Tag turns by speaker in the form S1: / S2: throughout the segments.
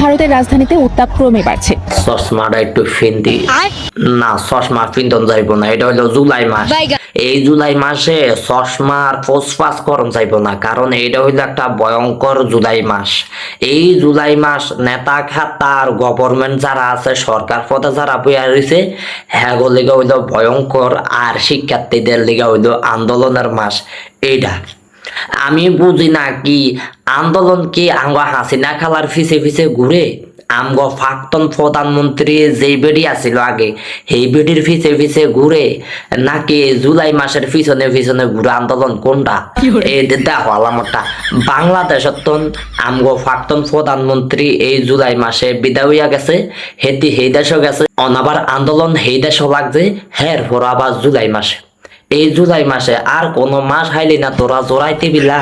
S1: ভারতের রাজধানীতে উত্তাপ ক্রমে বাড়ছে।
S2: চশমাটা একটু ফিন্দি না, চশমা ফিন্দন যাইব না, এটা হলো জুলাই মাস। এই জুলাই মাসে চশমার ফোসফাস করণ যাইব না, কারণ এটা হইলো একটা ভয়ঙ্কর জুলাই মাস। এই জুলাই মাস নেতা খাতার গভর্নমেন্ট যারা আছে, সরকার পদে যারা বইয়া রয়েছে, হ্যাঁ লিগা হইলো ভয়ঙ্কর, আর শিক্ষার্থীদের লিগা হইলো আন্দোলনের মাস। এইটা আমি বুঝি না, কি আন্দোলন কি আঙ্গা হাসিনা খালার ফিসে ফিসে ঘুরে? আমগো প্রাক্তন প্রধানমন্ত্রী যেই বেডি আছিল আগে, সেই বেডির ফিসে ফিসে ঘুরে, নাকি জুলাই মাসের পিছনে পিছনে ঘুরে আন্দোলন? কোনটা? এই দেখো আলামতটা। বাংলাদেশের তো আমগো প্রাক্তন প্রধানমন্ত্রী এই জুলাই মাসে বিদায় হইয়া গেছে, হেতি সেই দেশও গেছে, অনাবার আন্দোলন সেই দেশও লাগছে, হের পর আবার জুলাই মাসে। এই জুলাই মাসে আর কোন মাস হাইলি না তোরা জোড়াইতে বিলা।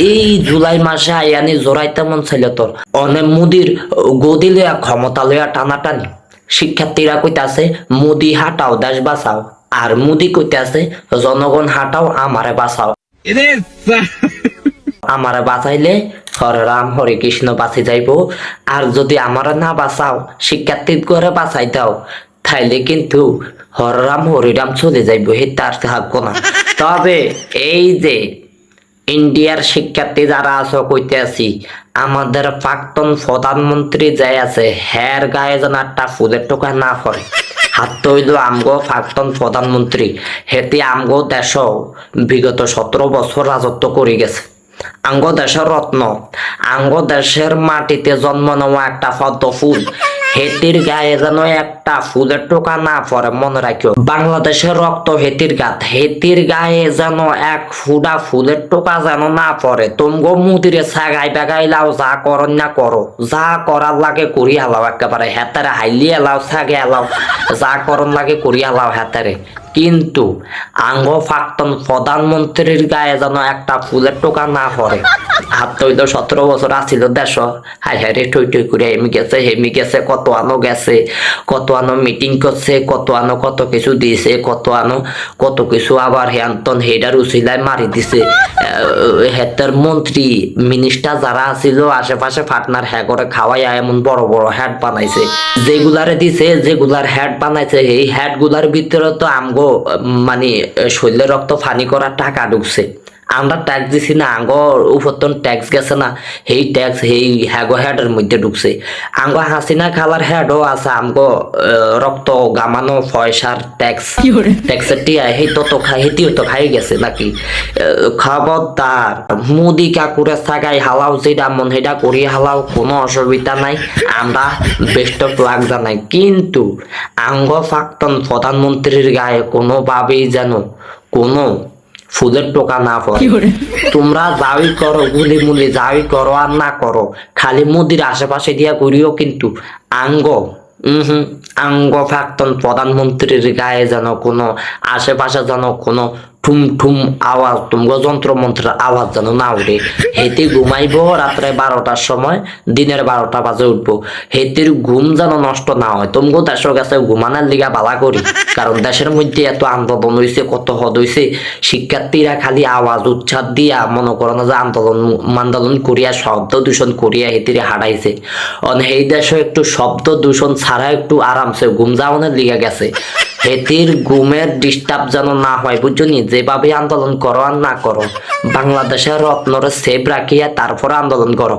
S2: এই জুলাই মাসে আইয়ানি জোড়াইতে মন চাইল তোর। অনেক মুদির গদি লইয়া ক্ষমতা লইয়া টানাটানি। শিক্ষার্থীরা কইতাছে মোদি হাটাও দেশ বাঁচাও, আর মোদি কইতাছে জনগণ হাটাও আমারে বাঁচাও। আমারে বাঁচাইলে হরে রাম হরে কৃষ্ণ বাঁচি যাইব, আর যদি আমারে না বাঁচাও, শিক্ষার্থী করে বাঁচাই দাও, তাইলে কিন্তু হররাম হরিরাম চলে যাইব, হে তার থাকবো না। তবে এই যে ইন্ডিয়ার শিক্ষার্থী যারা আছে, কইতে আছি আমাদের প্রাক্তন প্রধানমন্ত্রী যাই আছে, হ্যার গায়ে যেন একটা ফুলের টোকা না পড়ে। হাত হইল আমগো প্রাক্তন প্রধানমন্ত্রী, হেতে আমগো দেশ বিগত 17 বছর রাজত্ব করে গেছে। আঙ্গ দেশের রত্ন, আঙ্গ দেশের মাটিতে জন্ম নেওয়া একটা পদ্ম ফুল, হেতির গায়ে যেন একটা ফুলের টোকা না পড়ে, মনে রাখিও। বাংলাদেশের রক্ত হেতির গাত, হেতির গায়ে যেন এক ফুটা ফুলের টোকা যেন না পড়ে। তুমগো মুদিরে ছাগাই বেগাই লাও, যা করন না করো, যা করার লাগে করি হালাও, একেবারে হেতারে হাইলি এলাও, ছাগে এলাও, যা করন লাগে করি হালাও হেতারে। কিন্তু আঙ্গ প্রাক্তন প্রধানমন্ত্রীর গায়ে যেন একটা ফুলের টোকা না পড়ে। হাত তৈল 17 বছর আসিল দেশ, হাই হাই রে টই টই করে হেমি গেছে, হেমি গেছে, কত আনো গেছে, কত আনো মিটিং করছে, কত আনো কত কিছু দিয়েছে, কত আনো কত কিছু আবার হ্যান্তন হেডার উচিলায় মারি দিছে। হেতের মন্ত্রী মিনিস্টার যারা আছিল আশেপাশে পার্টনার হ্যাঁ করে খাওয়াই এমন বড় বড় হ্যাট বানাইছে, যেগুলারে দিছে, যেগুলার হ্যাট বানাইছে, এই হ্যাট গুলার ভিতরে তো আমগো মানে শরীরের রক্ত ফানি করার টাকা ঢুকছে। আমরা ট্যাক্স দিছি না, আঙ্গর উপরতন ট্যাক্স গেছে না, সেই ট্যাক্স সেই হ্যাগো হ্যাডের মধ্যে ঢুকছে। আঙ্গ হাসিনা খালার হ্যাডও আছে, আমগো রক্ত গামানো পয়সার ট্যাক্স, ট্যাক্সের টিয়া সেই তো খাই, হেতিও তো খাই গেছে নাকি। খবরদার, মুদি কাকুরে থাকাই হালাও, যেটা মন সেটা করি হালাও, কোনো অসুবিধা নাই, আমরা বেস্ট অফ লাক জানাই। কিন্তু আঙ্গ প্রাক্তন প্রধানমন্ত্রীর গায়ে কোনোভাবেই যেন কোনো ফুলের টোকা না পড়ে। তোমরা যাই করো, গুলি মুলি যাই করো আর না করো, খালি মুদির আশেপাশে দিয়া করিও, কিন্তু আঙ্গ আঙ্গ প্রাক্তন প্রধানমন্ত্রীর গায়ে যেন কোনো আশেপাশে যেন কোনো ঠুম ঠুম আওয়াজ, তোমরা যন্ত্র মন্ত্রের আওয়াজ যেন না উঠে। হেতে ঘুমাইবো রাত্রে 12টার সময়, দিনের 12টা বাজে উঠবো, হেতির ঘুম যেন নষ্ট না হয়। তোমগো দেশের কাছে ঘুমানোর লিগা বালা করি, কারণ দেশের মধ্যে এত আন্দোলন হয়েছে, কত হদ হয়েছে, শিক্ষার্থীরা খালি আওয়াজ উচ্ছাদ দিয়া মনে করো না যে আন্দোলন করিয়া শব্দ দূষণ করিয়া হেতিরে হারাইছে। এই দেশে একটু শব্দ দূষণ ছাড়া একটু আরামসে ঘুম যাওয়ানোর লিগা গেছে। হেতির ঘুমের ডিস্টার্ব যেন না হয়, বুঝছনি? যেভাবে আন্দোলন করো আর না করো, বাংলাদেশের রত্নরে সেভ রাখিয়া তারপরে আন্দোলন করো।